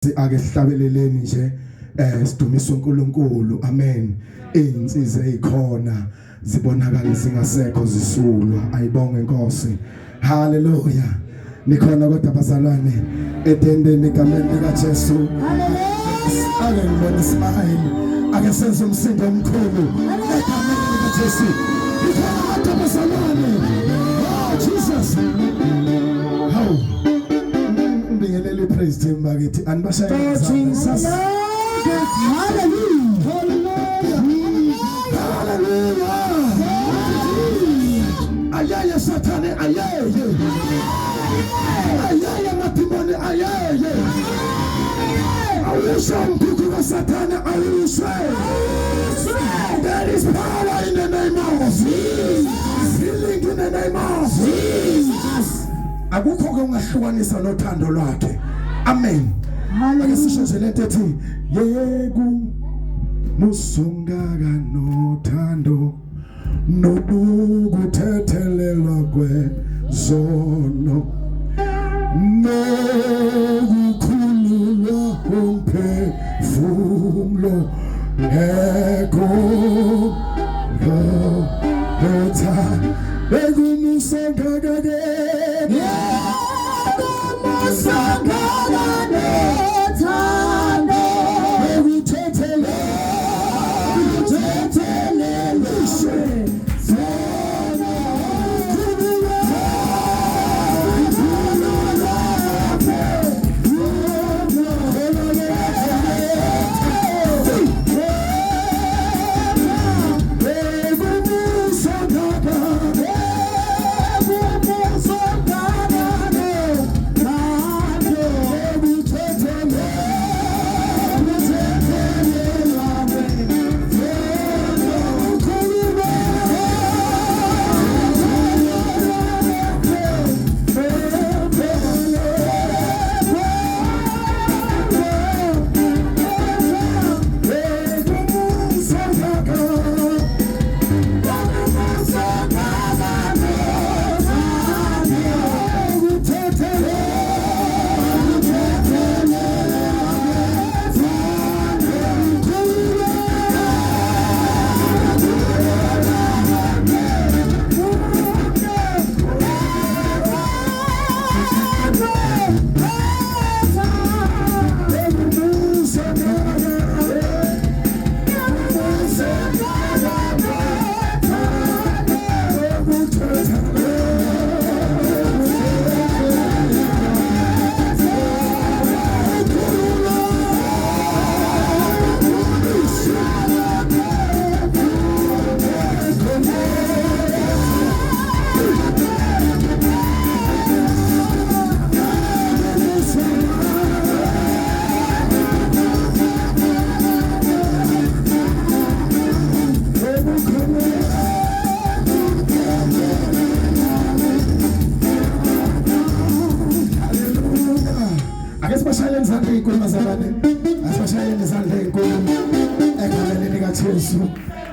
Ake sihlabeleleni nje sidumisa uNkulunkulu amen. Izinsiza ezikhona zibonakala zingasekho zisulwa. Ayibonge Nkosi. Haleluya. Nikhona kodwa bazalwane etendeni egameni lika Jesu. Haleluya. Ake ngibone smile. Ake senze umsindo omkhulu egameni lika Jesu. Nikhona kodwa bazalwane. Oh Jesus. How Bingelele praise team bakithi anibashaya Jesus. Hallelujah. Hallelujah. Ayaya Satani ayaya. Ayaya matimoni ayaya. Ayusha mkuku wa Satani ayusha. There is power in the name of Jesus. Healing in the name of Jesus. Akukho ongahlukanisa nothando lwakhe. Amen. Ake sisho nje lento ethi yegu musungaka nothando nokuthethelelwa kwezono nokukhululwa komphefumulo ego Heta egumusangaga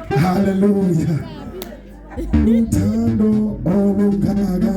Hallelujah. Uthando olungaka